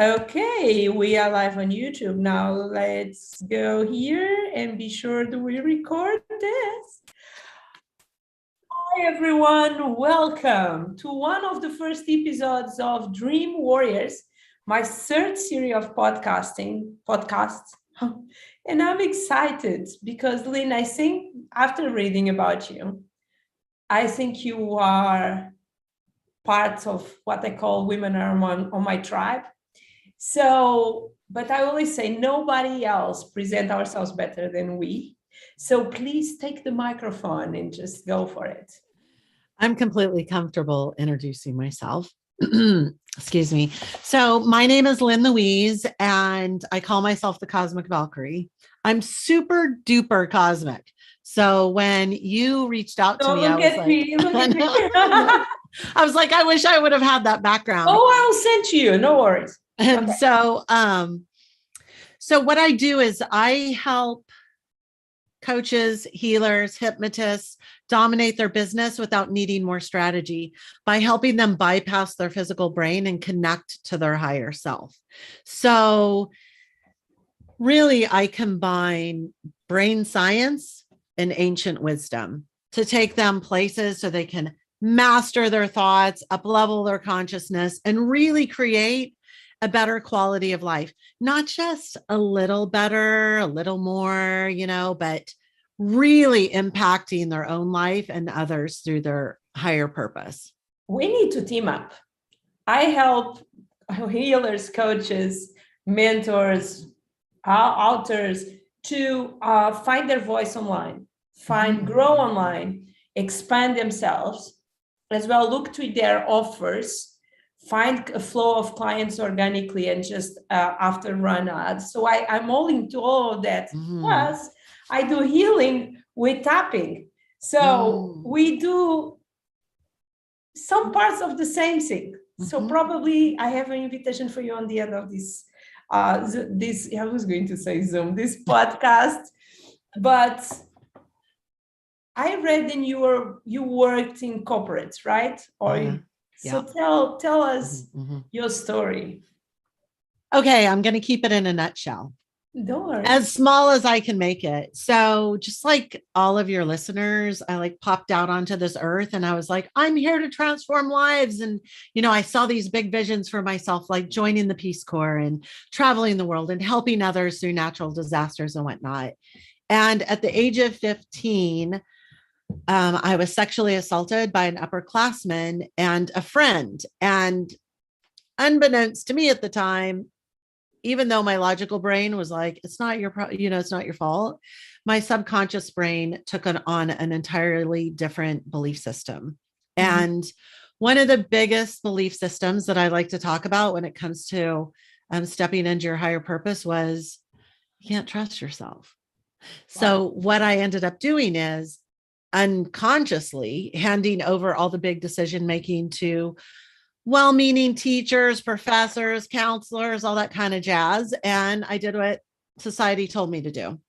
Okay, we are live on YouTube now. Let's go here and be sure that we record this. Hi, everyone. Welcome to one of the first episodes of Dream Warriors, my third series of podcasts. And I'm excited because, Lynn, I think after reading about you, I think you are part of what I call women are on my tribe. So, but I always say nobody else present ourselves better than we. So please take the microphone and just go for it. I'm completely comfortable introducing myself. Excuse me. So, my name is Lynn Louise, and I call myself the Cosmic Valkyrie. I'm super duper cosmic. So, when you reached out to Don't me, I look was at like, me, look at me. I was like, I wish I would have had that background. Oh, I'll send to you. No worries. And Okay. so what I do is I help coaches, healers, hypnotists dominate their business without needing more strategy by helping them bypass their physical brain and connect to their higher self. So, really, I combine brain science and ancient wisdom to take them places so they can master their thoughts, up level their consciousness, and really create a better quality of life. Not just a little better, a little more, but really impacting their own life and others through their higher purpose. We need to team up. I help healers, coaches, mentors, authors to find their voice online, grow online, expand themselves, as well look to their offers, find a flow of clients organically and just after run ads. So I'm all into all of that. Plus, I do healing with tapping. So we do some parts of the same thing. So probably I have an invitation for you on the end of this I was going to say Zoom, this podcast, but I read in you worked in corporates, right? So tell us your story. Okay, I'm going to keep it in a nutshell. Don't worry. As small as I can make it. So, just like all of your listeners, I popped out onto this earth and I was like, I'm here to transform lives. And, I saw these big visions for myself, like joining the Peace Corps and traveling the world and helping others through natural disasters and whatnot. And at the age of 15, I was sexually assaulted by an upperclassman and a friend. And unbeknownst to me at the time, even though my logical brain was like, it's not your, it's not your fault. My subconscious brain took on an entirely different belief system. And one of the biggest belief systems that I like to talk about when it comes to stepping into your higher purpose was you can't trust yourself. Wow. So what I ended up doing is unconsciously handing over all the big decision making to well-meaning teachers, professors, counselors, all that kind of jazz. And I did what society told me to do.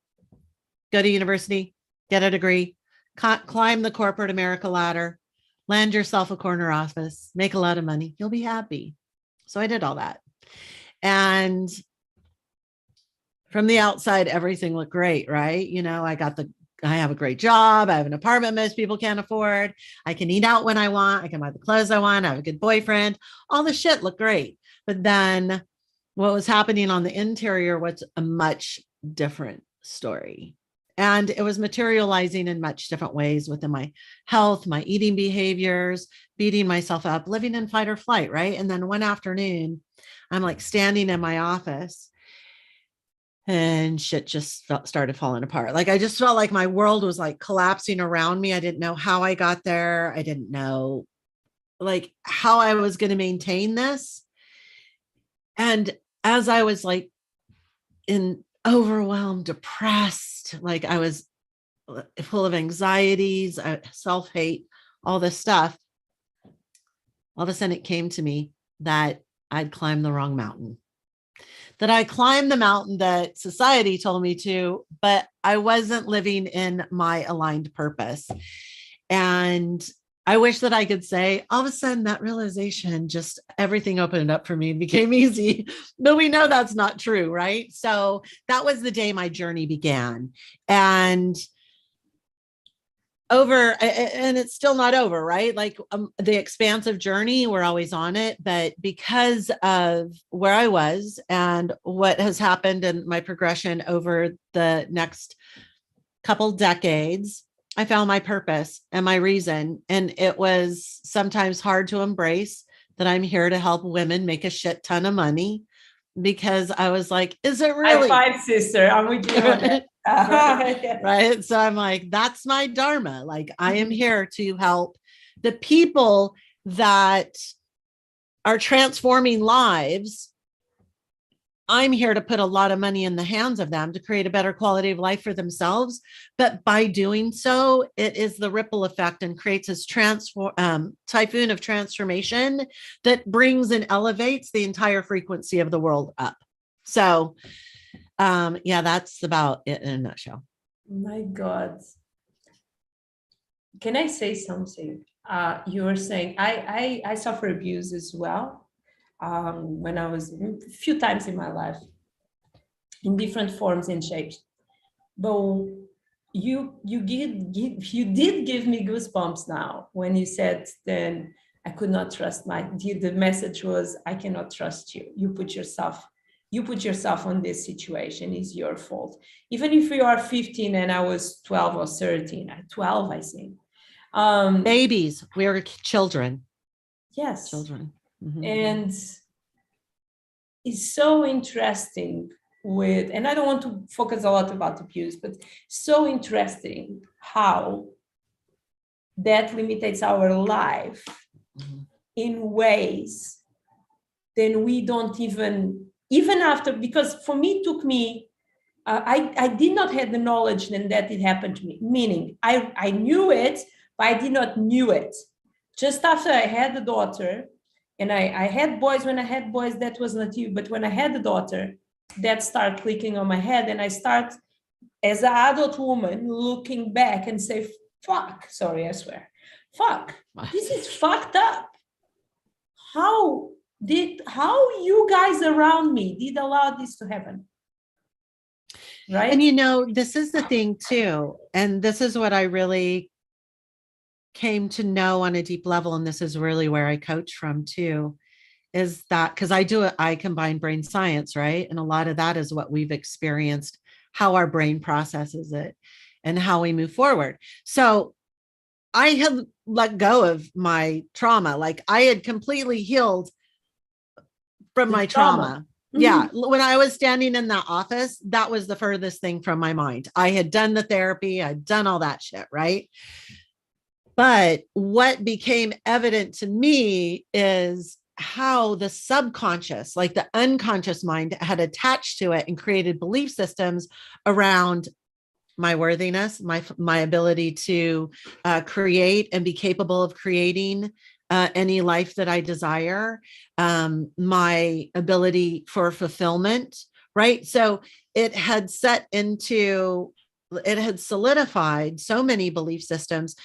Go to university, get a degree, climb the corporate America ladder, land yourself a corner office, make a lot of money. You'll be happy. So I did all that. And from the outside, everything looked great, right? I have a great job. I have an apartment most people can't afford. I can eat out when I want. I can buy the clothes I want. I have a good boyfriend. All the shit looked great. But then what was happening on the interior was a much different story. And it was materializing in much different ways within my health, my eating behaviors, beating myself up, living in fight or flight, right? And then one afternoon, I'm standing in my office and shit just started falling apart. I just felt like my world was collapsing around me. I didn't know how I got there. I didn't know how I was going to maintain this. And as I was in overwhelmed, depressed, I was full of anxieties, self-hate, all this stuff, all of a sudden it came to me that I'd climbed the wrong mountain. That I climbed the mountain that society told me to, but I wasn't living in my aligned purpose. And I wish that I could say all of a sudden that realization, just everything opened up for me and became easy. But we know that's not true, right? So that was the day my journey began. And and it's still not over, right? Like the expansive journey, we're always on it. But because of where I was and what has happened in my progression over the next couple decades, I found my purpose and my reason. And it was sometimes hard to embrace that I'm here to help women make a shit ton of money, because I was like, is it really? High five, sister. I'm with you on that. Right. So I'm like, that's my dharma. Like, I am here to help the people that are transforming lives. I'm here to put a lot of money in the hands of them to create a better quality of life for themselves. But by doing so, it is the ripple effect and creates this typhoon of transformation that brings and elevates the entire frequency of the world up. So, yeah, that's about it in a nutshell. My God. Can I say something? You were saying I suffer abuse as well. When I was a few times in my life, in different forms and shapes. But you did give me goosebumps now when you said, then I could not trust the message was, I cannot trust you. You put yourself on this situation, is your fault. Even if you are 15 and I was 12 or 13, 12, I think. Babies, we are children. Yes. Children. Mm-hmm. And it's so interesting and I don't want to focus a lot about abuse, but so interesting how that limits our life in ways then we don't even after, because for me, it took me, I did not have the knowledge then that it happened to me, meaning I knew it, but I did not knew it. Just after I had the daughter, and I had boys, when I had boys, that was not you, but when I had the daughter, that started clicking on my head, and I start, as an adult woman, looking back and say, fuck, sorry, I swear, fuck, this is fucked up. How you guys around me did allow this to happen? Right? And this is the thing too, and this is what I really came to know on a deep level, and this is really where I coach from too, is that because I combine brain science, right? And a lot of that is what we've experienced, how our brain processes it and how we move forward. So I had let go of my trauma. Like, I had completely healed from my trauma. Mm-hmm. Yeah. When I was standing in that office, that was the furthest thing from my mind. I had done the therapy, I'd done all that shit, right? But what became evident to me is how the subconscious, like the unconscious mind, had attached to it and created belief systems around my worthiness, my ability to create and be capable of creating any life that I desire, my ability for fulfillment, right? So it had solidified so many belief systems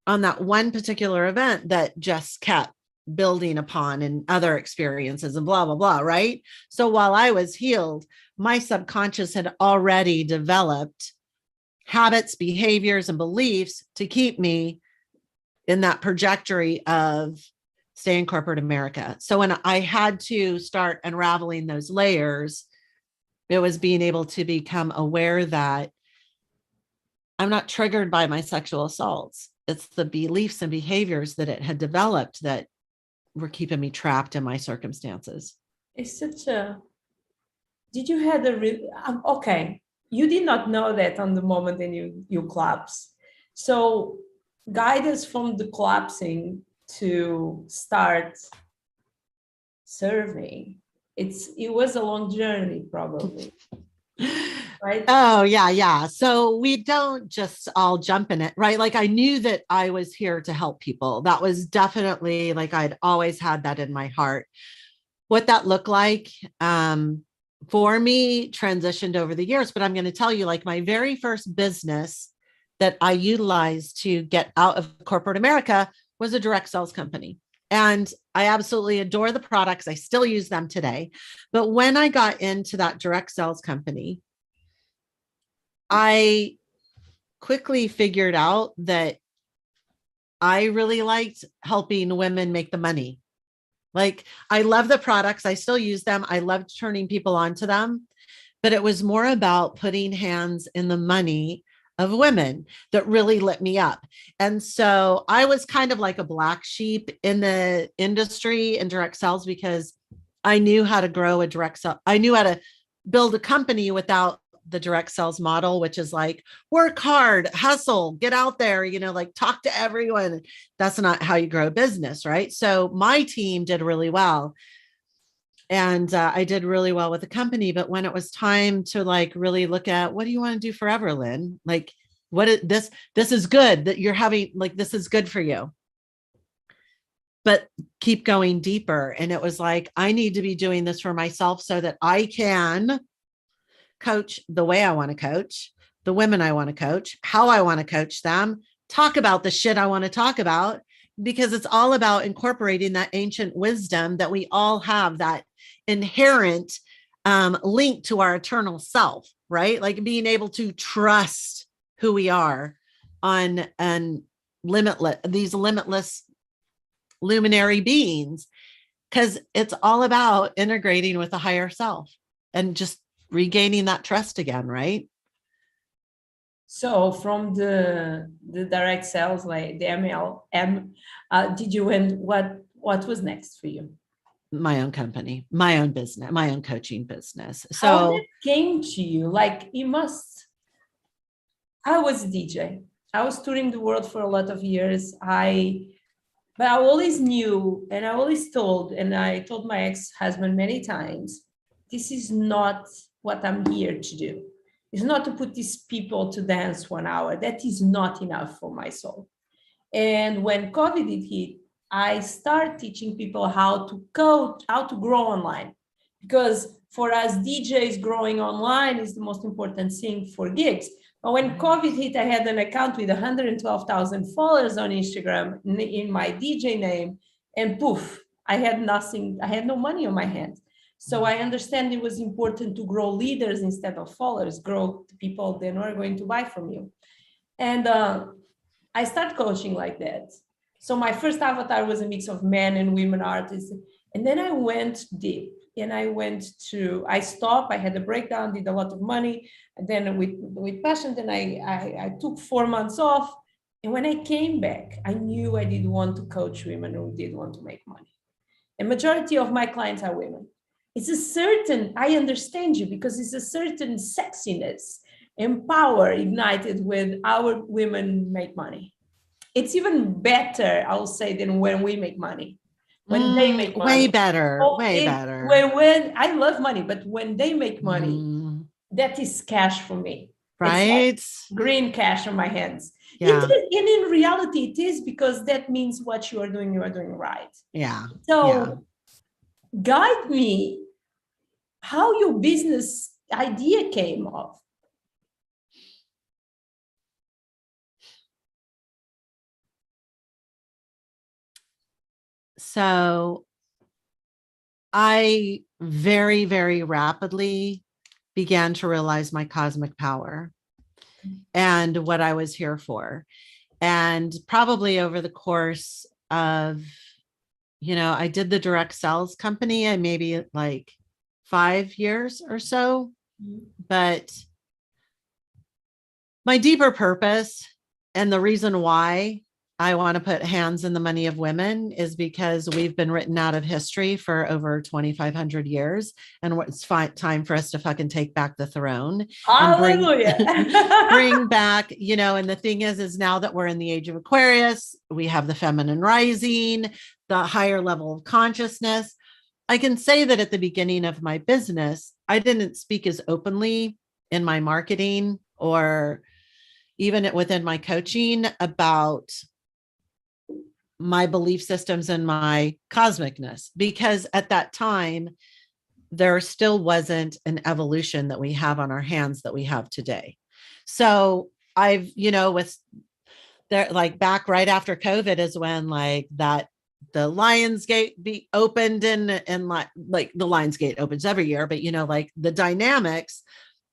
on that one particular event that just kept building upon in other experiences and blah, blah, blah, right? So while I was healed, my subconscious had already developed habits, behaviors, and beliefs to keep me in that trajectory of stay in corporate America. So when I had to start unraveling those layers, it was being able to become aware that I'm not triggered by my sexual assaults. It's the beliefs and behaviors that it had developed that were keeping me trapped in my circumstances. It's such a, did you have okay, you did not know that on the moment and you collapse. So guide us from the collapsing to start serving. It was a long journey, probably. Right? Oh, yeah. So we don't just all jump in it, right? Like, I knew that I was here to help people. That was definitely, like, I'd always had that in my heart. What that looked like for me transitioned over the years, but I'm going to tell you, like, my very first business that I utilized to get out of corporate America was a direct sales company. And I absolutely adore the products. I still use them today. But when I got into that direct sales company, I quickly figured out that I really liked helping women make the money. Like, I love the products. I still use them. I loved turning people onto them, but it was more about putting hands in the money of women that really lit me up. And so I was kind of like a black sheep in the industry in direct sales because I knew how to grow a direct sell. I knew how to build a company without the direct sales model, which is like work hard, hustle, get out there, like talk to everyone. That's not how you grow a business, right? So my team did really well. And I did really well with the company. But when it was time to like really look at what do you want to do forever, Lynn? Like, this is good that you're having, like, this is good for you, but keep going deeper. And it was like, I need to be doing this for myself so that I can coach the way I want to coach, the women I want to coach, how I want to coach them, talk about the shit I want to talk about, because it's all about incorporating that ancient wisdom that we all have, that inherent link to our eternal self, right? Like being able to trust who we are on these limitless luminary beings, because it's all about integrating with the higher self and just regaining that trust again, right? So from the direct sales, like the MLM, did you win? What was next for you? My own company, my own business, my own coaching business. So how that came to you? Like, you must. I was a DJ. I was touring the world for a lot of years. But I always knew, and I always told, and I told my ex-husband many times, this is not what I'm here to do. It's not to put these people to dance 1 hour. That is not enough for my soul. And when COVID hit, I started teaching people how to coach, how to grow online. Because for us DJs, growing online is the most important thing for gigs. But when COVID hit, I had an account with 112,000 followers on Instagram in my DJ name, and poof, I had nothing. I had no money on my hands. So I understand it was important to grow leaders instead of followers, grow people that are going to buy from you. And I started coaching like that. So my first avatar was a mix of men and women artists. And then I went deep. And I stopped, I had a breakdown, did a lot of money. And then with passion, then I took 4 months off. And when I came back, I knew I did want to coach women who did want to make money. And majority of my clients are women. I understand you, because it's a certain sexiness and power ignited with our women make money. It's even better, I'll say, than when we make money. When they make money. Way better, better. When I love money, but when they make money, that is cash for me. Right? It's like green cash on my hands. Yeah. And in reality, it is, because that means what you are doing right. Yeah. So guide me how your business idea came off. So I very, very rapidly began to realize my cosmic power and what I was here for. And probably over the course of, I did the direct sales company, and maybe like 5 years or so. But my deeper purpose and the reason why I want to put hands in the money of women is because we've been written out of history for over 2,500 years. And it's time for us to fucking take back the throne. Hallelujah. And bring back, and the thing is now that we're in the age of Aquarius, we have the feminine rising, the higher level of consciousness. I can say that at the beginning of my business, I didn't speak as openly in my marketing or even within my coaching about my belief systems and my cosmicness, because at that time, there still wasn't an evolution that we have on our hands that we have today. So I've, with They're like back right after COVID is when like that the Lionsgate be opened and like the Lionsgate opens every year, but like the dynamics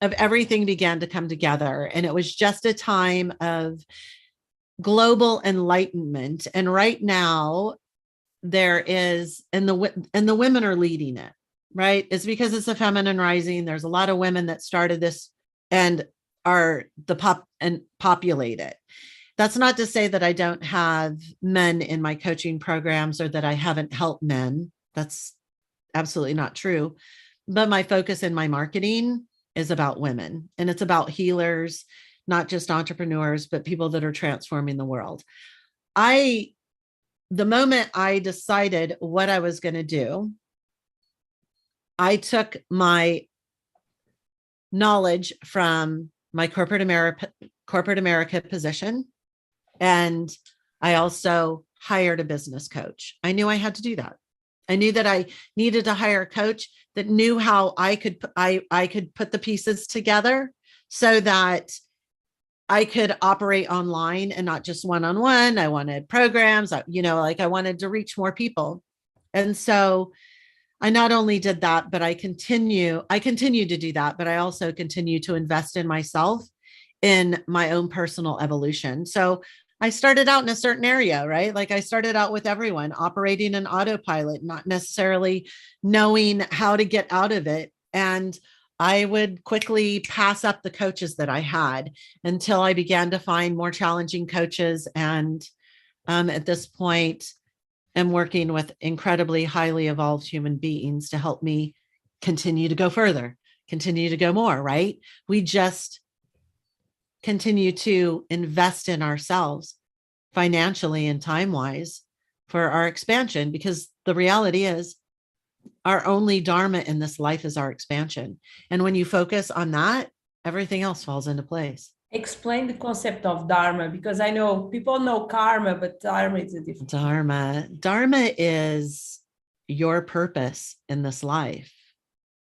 of everything began to come together. And it was just a time of global enlightenment. And right now there is, and the women are leading it, right? It's because it's a feminine rising. There's a lot of women that started this and are populate it. That's not to say that I don't have men in my coaching programs or that I haven't helped men. That's absolutely not true. But my focus in my marketing is about women, and it's about healers, not just entrepreneurs, but people that are transforming the world. The moment I decided what I was going to do, I took my knowledge from my corporate America position, and I also hired a business coach. I knew I had to do that. I knew that I needed to hire a coach that knew how I could put the pieces together so that I could operate online and not just one-on-one. I wanted programs, I wanted to reach more people. And so I not only did that, but I continue to do that, but I also continue to invest in myself, in my own personal evolution. So I started out in a certain area, right? Like I started out with everyone operating an autopilot, not necessarily knowing how to get out of it. And I would quickly pass up the coaches that I had until I began to find more challenging coaches. And at this point, I'm working with incredibly highly evolved human beings to help me continue to go further, continue to go more, right? We just continue to invest in ourselves financially and time-wise for our expansion, because the reality is our only dharma in this life is our expansion. And when you focus on that, everything else falls into place. Explain the concept of dharma, because I know people know karma, but dharma is a different. Dharma is your purpose in this life,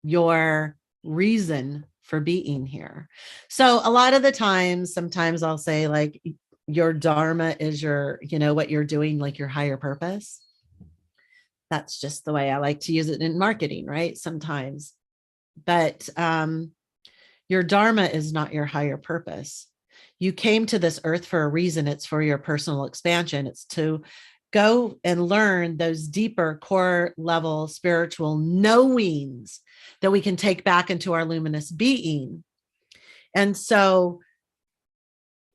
your reason for being here. So a lot of the times, sometimes I'll say like your dharma is your, what you're doing, like your higher purpose. That's just the way I like to use it in marketing, right? Sometimes, but your dharma is not your higher purpose. You came to this earth for a reason. It's for your personal expansion. It's to go and learn those deeper core level spiritual knowings that we can take back into our luminous being. And so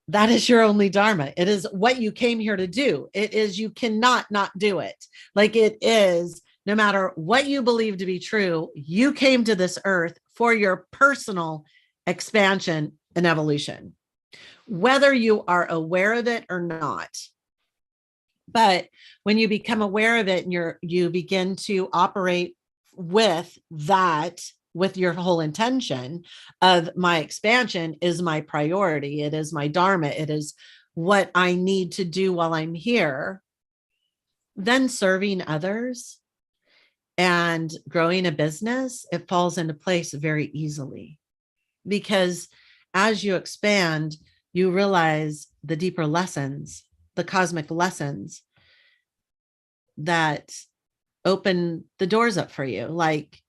that is your only dharma. It is what you came here to do. It is, you cannot not do it. Like it is, no matter what you believe to be true, you came to this earth for your personal expansion and evolution, whether you are aware of it or not. But when you become aware of it and you begin to operate with that, with your whole intention of my expansion is my priority. It is my dharma. It is what I need to do while I'm here. Then serving others and growing a business, it falls into place very easily, because as you expand, you realize the deeper lessons, the cosmic lessons that open the doors up for you. Like,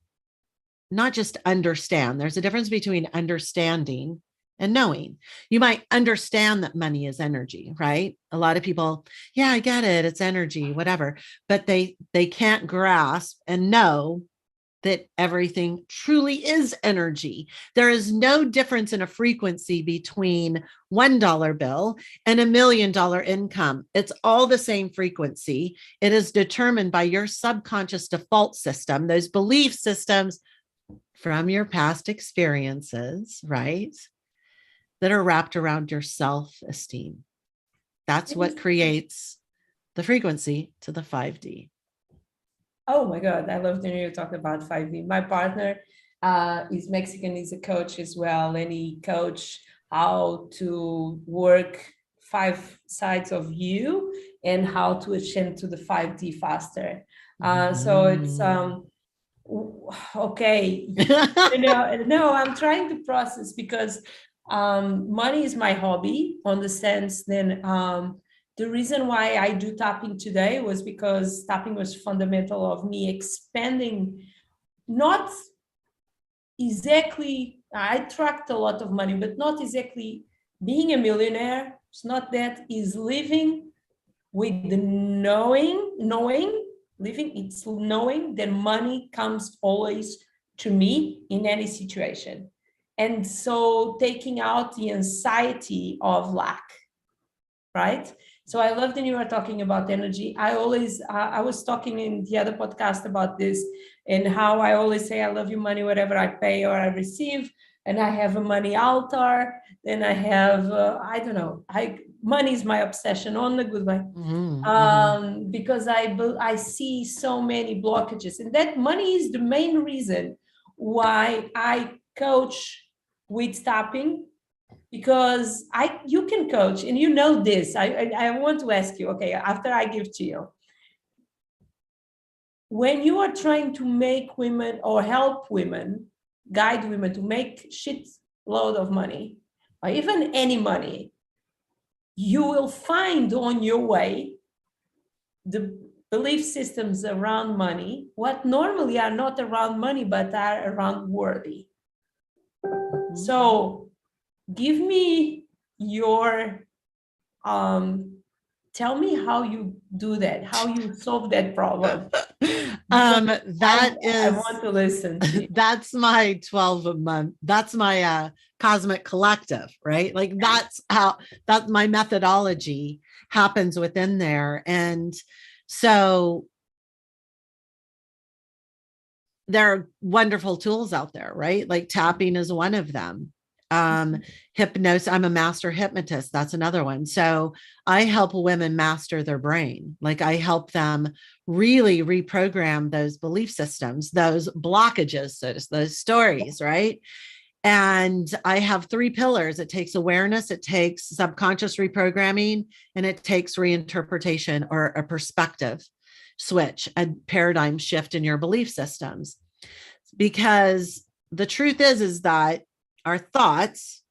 not just understand. There's a difference between understanding and knowing. You might understand that money is energy, right? A lot of people, yeah, I get it. It's energy, whatever. But they can't grasp and know that everything truly is energy. There is no difference in a frequency between $1 bill and $1 million income. It's all the same frequency. It is determined by your subconscious default system, those belief systems from your past experiences, right? That are wrapped around your self-esteem. That's what creates the frequency to the 5D. Oh my God, I love to hear you talk about 5D. My partner is Mexican, he's a coach as well, and he coach how to work 5 sides of you and how to ascend to the 5D faster. So it's okay. No, I'm trying to process, because Money is my hobby on the sense then the reason why I do tapping today was because tapping was fundamental of me expanding, not exactly, I attract a lot of money, but not exactly being a millionaire. It's not that, is living with the living, it's knowing that money comes always to me in any situation. And so taking out the anxiety of lack, right? So I love that you are talking about energy. I was talking in the other podcast about this and how I always say, I love you money, whatever I pay or I receive. And I have a money altar. Then I have, I don't know, money is my obsession on the good way. Because I see so many blockages, and that money is the main reason why I coach with tapping, because you can coach, and you know this. I want to ask you, okay, after I give to you, when you are trying to make women or help women, guide women to make shit load of money, or even any money, you will find on your way the belief systems around money, what normally are not around money, but are around worthy. So give me your, tell me how you do that, how you solve that problem. I want to listen to you. That's my 12-month, that's my cosmic collective, right? Like that's my methodology happens within there. And so there are wonderful tools out there, right? Like tapping is one of them. Hypnosis, I'm a master hypnotist. That's another one. So I help women master their brain. Like I help them really reprogram those belief systems, those blockages, those stories, right? And I have 3 pillars. It takes awareness, it takes subconscious reprogramming, and it takes reinterpretation or a perspective switch, a paradigm shift in your belief systems. Because the truth is that our thoughts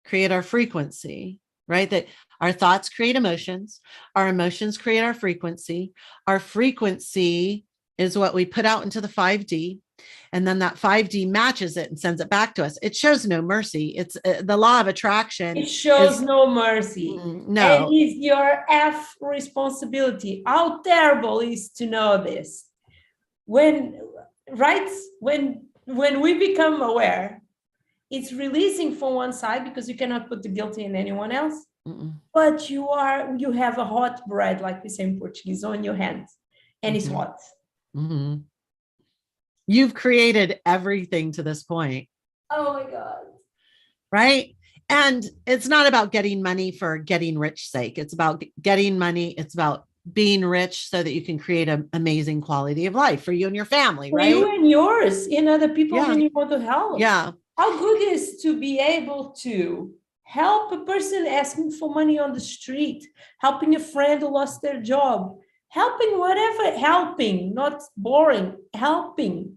create our frequency, right? That our thoughts create emotions, our emotions create our frequency is what we put out into the 5D. And then that 5D matches it and sends it back to us. It shows no mercy. It's the law of attraction. It shows no mercy. No. And it's your F responsibility. How terrible is to know this. When we become aware, it's releasing from one side because you cannot put the guilt in anyone else. But you have a hot bread, like we say in Portuguese, on your hands, and it's hot. You've created everything to this point. Oh my God. Right? And it's not about getting money for getting rich sake. It's about getting money. It's about being rich so that you can create an amazing quality of life for you and your family, right? For you and yours, and other people when you want to help. Yeah. How good is to be able to help a person asking for money on the street, helping a friend who lost their job, helping, not boring, helping,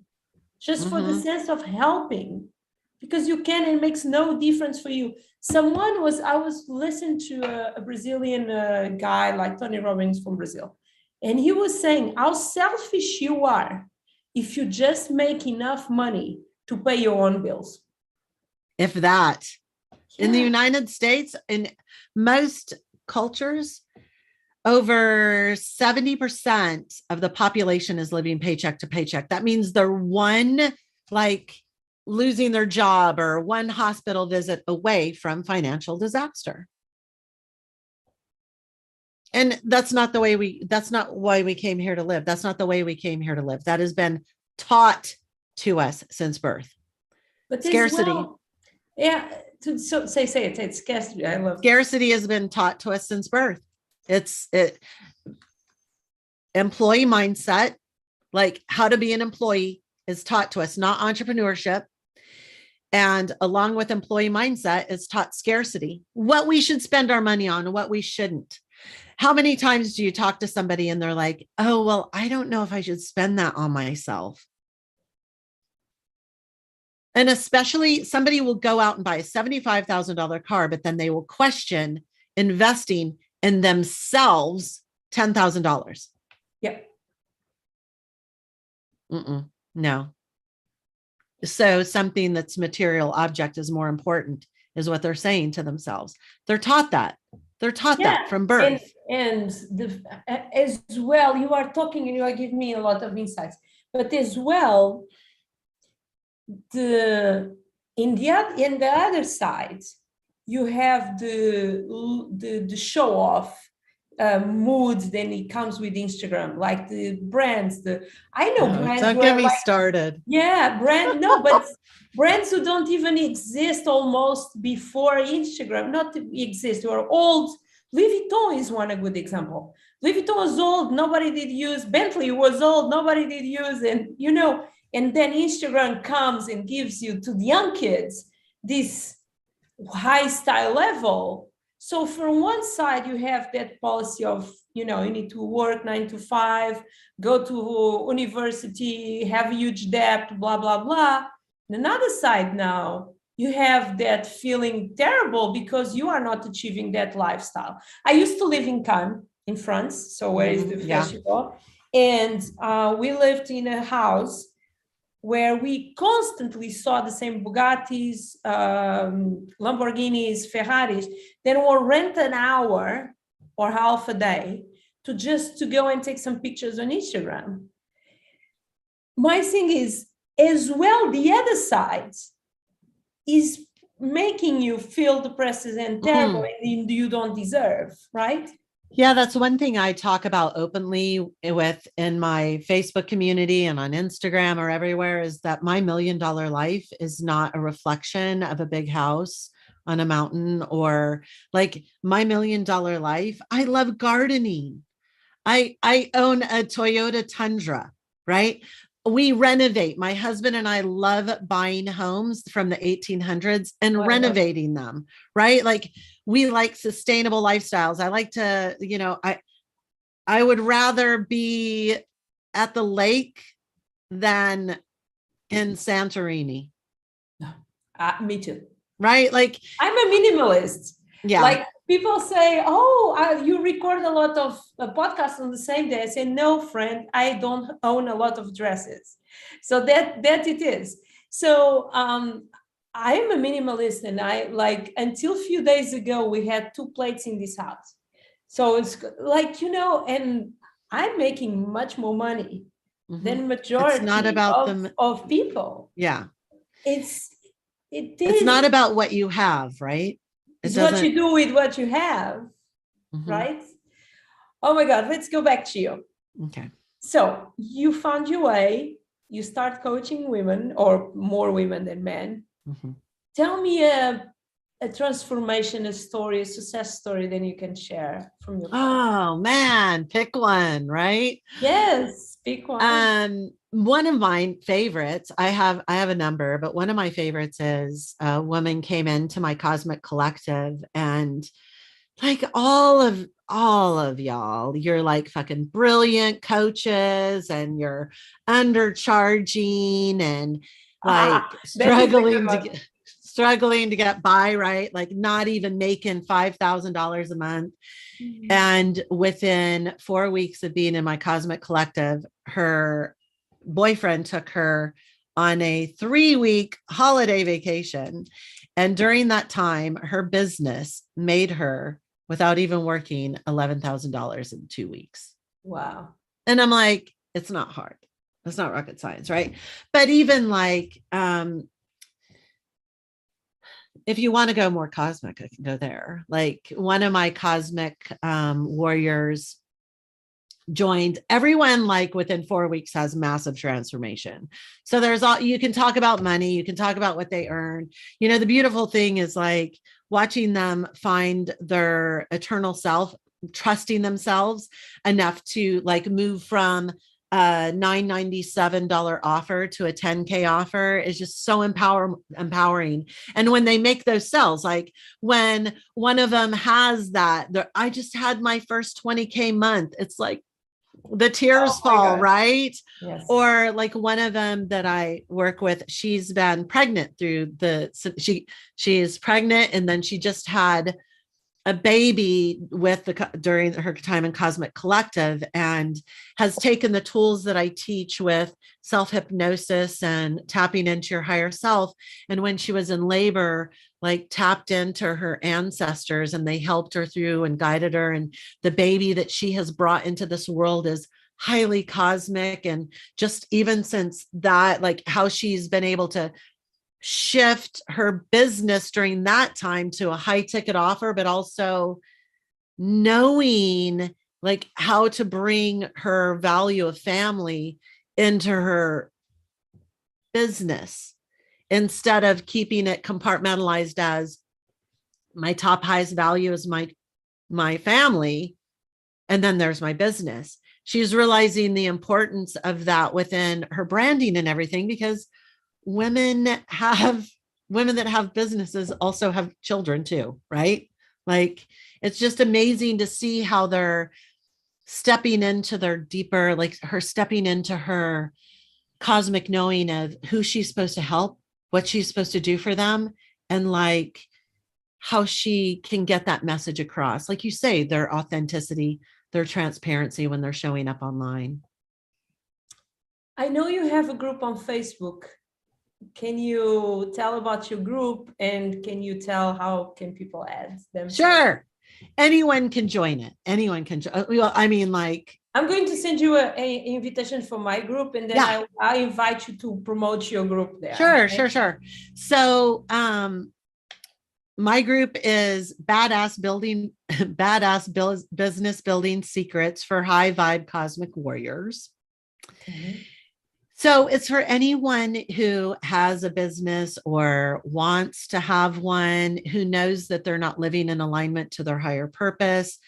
just for the sense of helping, because you can, and it makes no difference for you. I was listening to a Brazilian guy like Tony Robbins from Brazil, and he was saying how selfish you are if you just make enough money to pay your own bills. If that. In the United States, in most cultures, over 70% of the population is living paycheck to paycheck. That means they're one, like losing their job or one hospital visit away from financial disaster. And that's not why we came here to live. That's not the way we came here to live. That has been taught to us since birth. But scarcity. Say it. It's scarcity. I love scarcity has been taught to us since birth. Employee mindset, like how to be an employee, is taught to us, not entrepreneurship. And along with employee mindset is taught scarcity, what we should spend our money on and what we shouldn't. How many times do you talk to somebody and they're like, oh, well, I don't know if I should spend that on myself. And especially somebody will go out and buy a $75,000 car, but then they will question investing in themselves $10,000. Yeah. No. So something that's material object is more important is what they're saying to themselves. They're taught that. They're taught that from birth. And as well, you are talking and you are giving me a lot of insights. But as well, in the other side, you have the show off mood. Then it comes with Instagram, like the brands. I know brands. Don't get me started. Yeah, but brands who don't even exist almost before Instagram, not exist, or old. Louis Vuitton is a good example. Louis Vuitton was old, nobody did use. Bentley was old, nobody did use. And then Instagram comes and gives you to the young kids this high style level. So from one side, you have that policy of, you need to work 9 to 5, go to university, have a huge debt, blah, blah, blah. On another side now, you have that feeling terrible because you are not achieving that lifestyle. I used to live in Cannes, in France. So where is the festival? And we lived in a house where we constantly saw the same Bugattis, Lamborghinis, Ferraris. Then we'll rent an hour or half a day to go and take some pictures on Instagram. My thing is, as well, the other side is making you feel depressed and terrible and you don't deserve, right? Yeah, that's one thing I talk about openly in my Facebook community and on Instagram or everywhere, is that my $1 million life is not a reflection of a big house on a mountain, or like my $1 million life. I love gardening. I own a Toyota Tundra, right? We renovate. My husband and I love buying homes from the 1800s and renovating them, right? Like we like sustainable lifestyles. I like to, I would rather be at the lake than in Santorini. Me too. Right? Like I'm a minimalist. Yeah. Like people say, you record a lot of podcasts on the same day. I say, no, friend, I don't own a lot of dresses. So that it is. So I'm a minimalist, and I until a few days ago, we had 2 plates in this house. So it's like, and I'm making much more money than majority it's not about of people. Yeah. It's not about what you have, right? It's what you do with what you have, right? Oh my God, let's go back to you. Okay. So you found your way, you start coaching women, or more women than men. Tell me a transformation, a story, a success story that you can share from your Oh man, pick one, right? Yes, pick one. One of my favorites, I have a number, but one of my favorites is a woman came into my Cosmic Collective, and like all of y'all, you're like fucking brilliant coaches, and you're undercharging and like struggling to get by, right? Like not even making $5,000 a month. And within 4 weeks of being in my Cosmic Collective, her boyfriend took her on a 3-week holiday vacation. And during that time, her business made her, without even working, $11,000 in 2 weeks. Wow. And I'm like, it's not hard. It's not rocket science, right? But even like, if you want to go more cosmic, I can go there. Like one of my cosmic warriors joined. Everyone like within 4 weeks has massive transformation. So you can talk about money, you can talk about what they earn. The beautiful thing is like watching them find their eternal self, trusting themselves enough to like move from a $997 offer to a $10K offer is just so empowering. And when they make those sales, like when one of them has that, I just had my first $20K month, it's like, the tears Oh my fall, God. right? Yes. Or like one of them that I work with, she's been pregnant she is pregnant, and then she just had a baby during her time in Cosmic Collective, and has taken the tools that I teach with self-hypnosis and tapping into your higher self. And when she was in labor, like tapped into her ancestors, and they helped her through and guided her. And the baby that she has brought into this world is highly cosmic. And just even since that, like how she's been able to shift her business during that time to a high ticket offer, but also knowing like how to bring her value of family into her business instead of keeping it compartmentalized as my top highest value is my family, and then there's my business. She's realizing the importance of that within her branding and everything, because women that have businesses also have children too, right? Like it's just amazing to see how they're stepping into their deeper, like her stepping into her cosmic knowing of who she's supposed to help, what she's supposed to do for them, and like how she can get that message across. Like you say, their authenticity, their transparency when they're showing up online. I know you have a group on Facebook. Can you tell about your group, and can you tell how can people add them? Sure. Anyone can join it. Anyone can. Well, I mean, like, I'm going to send you an invitation for my group, and then I invite you to promote your group there. Sure. So, my group is Badass Business Building Secrets for High Vibe Cosmic Warriors. Mm-hmm. So it's for anyone who has a business or wants to have one, who knows that they're not living in alignment to their higher purpose.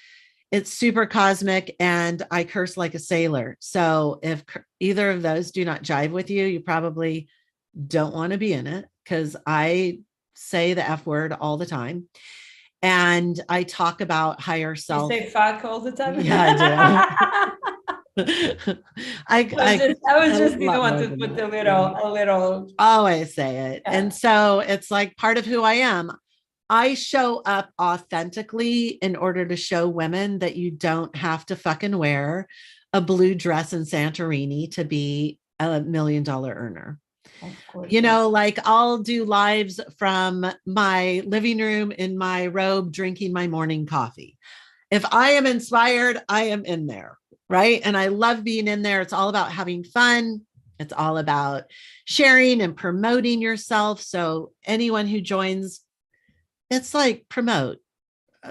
It's super cosmic, and I curse like a sailor. So if either of those do not jive with you, you probably don't want to be in it, because I say the F word all the time. And I talk about higher self. You say fuck all the time? Yeah, I do. I was just didn't want to put a little. Always say it. Yeah. And so it's like part of who I am. I show up authentically in order to show women that you don't have to fucking wear a blue dress in Santorini to be $1 million earner. Of course, you know, like I'll do lives from my living room in my robe, drinking my morning coffee. If I am inspired, I am in there. Right. And I love being in there. It's all about having fun. It's all about sharing and promoting yourself. So anyone who joins, it's like promote.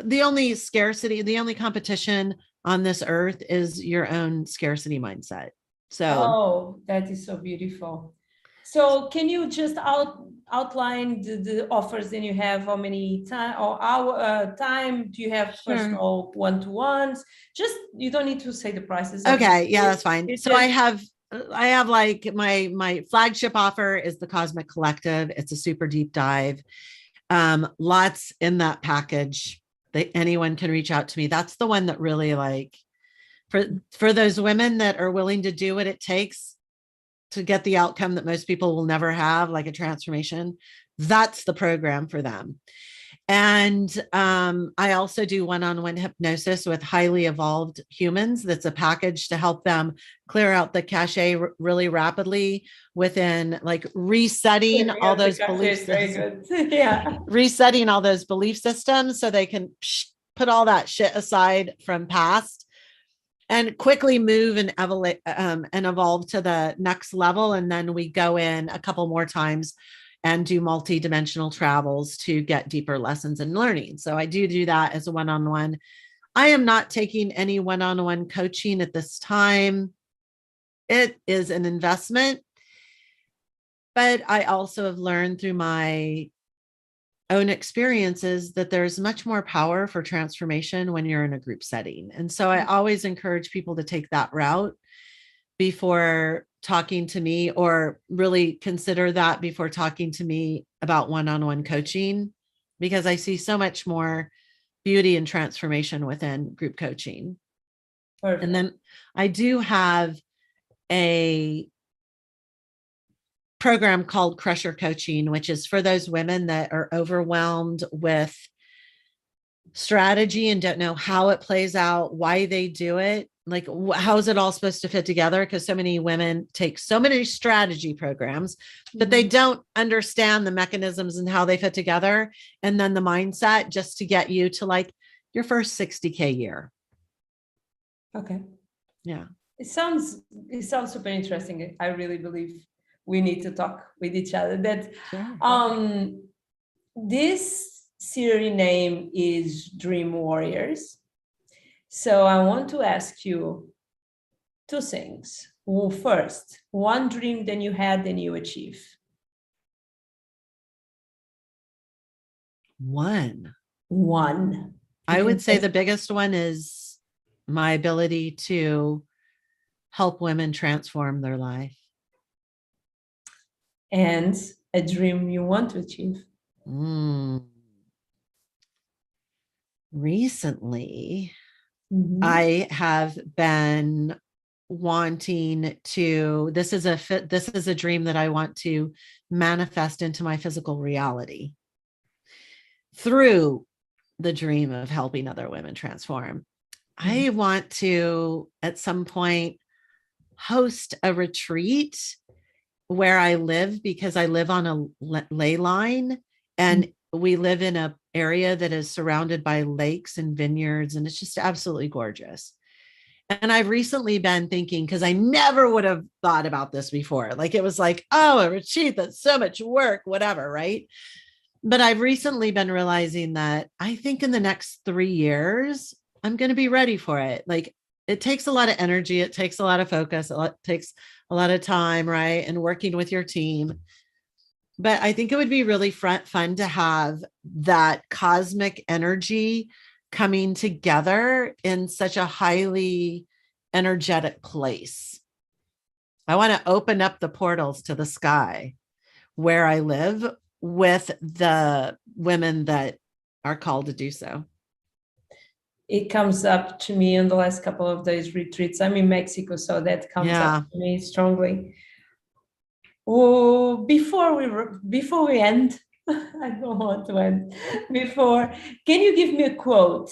The only scarcity, the only competition on this earth is your own scarcity mindset. So, that is so beautiful. So can you just outline the offers that you have? How many time or hour time do you have? Personal one-to-ones? Just, you don't need to say the prices. Okay, yeah, that's fine. So I have like my flagship offer is the Cosmic Collective. It's a super deep dive. Lots in that package that anyone can reach out to me. That's the one that really, like, for those women that are willing to do what it takes to get the outcome that most people will never have, like a transformation. That's the program for them. And I also do one-on-one hypnosis with highly evolved humans. That's a package to help them clear out the cache really rapidly within, like, resetting all those belief systems. Yeah. Resetting all those belief systems so they can put all that shit aside from past and quickly move and evolve to the next level. And then we go in a couple more times and do multi-dimensional travels to get deeper lessons and learning. So I do that as a one-on-one. I am not taking any one-on-one coaching at this time. It is an investment, but I also have learned through my own experiences that there's much more power for transformation when you're in a group setting. And so I always encourage people to take that route before talking to me, or really consider that before talking to me about one-on-one coaching, because I see so much more beauty and transformation within group coaching. Perfect. And then I do have a program called Crusher Coaching, which is for those women that are overwhelmed with strategy and don't know how it plays out, why they do it. Like, how is it all supposed to fit together? Because so many women take so many strategy programs, but they don't understand the mechanisms and how they fit together. And then the mindset just to get you to like your first 60K year. Okay. Yeah. It sounds super interesting. I really believe we need to talk with each other. That Sure. This series name is Dream Warriors. So I want to ask you two things. Well, first, one dream that you had and you achieved. One. I would say the biggest one is my ability to help women transform their life. And a dream you want to achieve. Recently, I have been wanting to, this is a dream that I want to manifest into my physical reality through the dream of helping other women transform. I want to, at some point, host a retreat where I live, because I live on a ley line, and we live in an area that is surrounded by lakes and vineyards, and it's just absolutely gorgeous. And I've recently been thinking, because I never would have thought about this before. Like, it was like, oh, a retreat, that's so much work, whatever, right? But I've recently been realizing that I think in the next 3 years, I'm going to be ready for it. Like, it takes a lot of energy. It takes a lot of focus. It takes a lot of time, right? And working with your team. But I think it would be really fun to have that cosmic energy coming together in such a highly energetic place. I want to open up the portals to the sky where I live with the women that are called to do so. It comes up to me in the last couple of days retreats. I'm in Mexico, so that comes up to me strongly. Oh, before we end, I don't want to end. Can you give me a quote?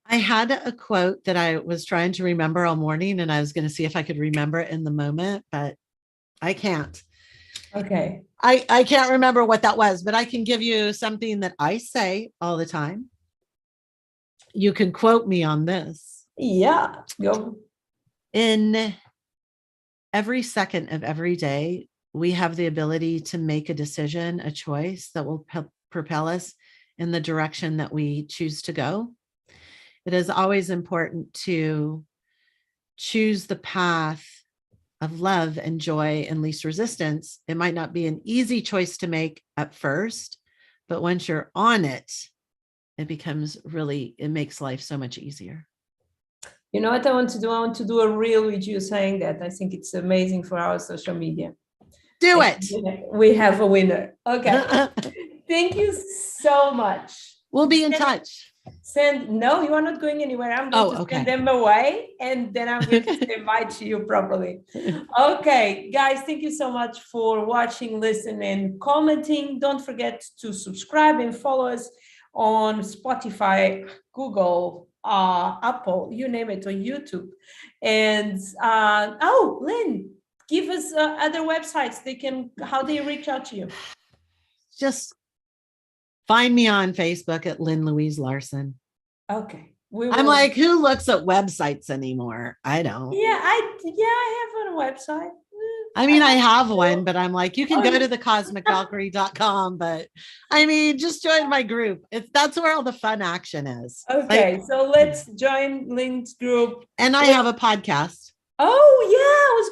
I had a quote that I was trying to remember all morning, and I was going to see if I could remember it in the moment, but I can't. Okay. I can't remember what that was, but I can give you something that I say all the time. You can quote me on this. Yeah, go. In every second of every day, we have the ability to make a decision, a choice that will propel us in the direction that we choose to go. It is always important to choose the path of love and joy and least resistance. It might not be an easy choice to make at first, but once you're on it, it makes life so much easier. You know what I want to do? I want to do a reel with you saying that. I think it's amazing for our social media. Do it. We have a winner. Okay. Thank you so much. We'll be in touch. No, you are not going anywhere. I'm going to send them away, and then I'm going to invite you properly. Okay, guys, thank you so much for watching, listening, commenting. Don't forget to subscribe and follow us on Spotify, Google, Apple, you name it, or YouTube. And Lynn, give us other websites how they reach out to you. Just find me on Facebook at Lynn Louise Larson. Okay. I'm like, who looks at websites anymore? I don't. Yeah, I have a website. I mean, I have one, but I'm like, you can go to thecosmicvalkyrie.com, but I mean, just join my group. That's where all the fun action is. Okay, so let's join Lynn's group. And I have a podcast. Oh,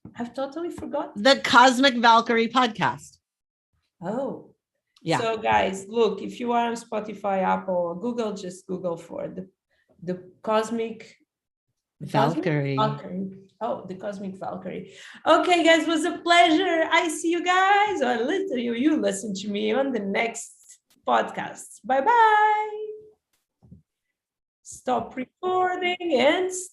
yeah, I've totally forgot. The Cosmic Valkyrie podcast. Oh, yeah. So guys, look, if you are on Spotify, Apple, or Google, just Google for the Cosmic Valkyrie. Oh, the Cosmic Valkyrie. Okay, guys, it was a pleasure. I see you guys, or you listen to me on the next podcast. Bye-bye. Stop recording and stop.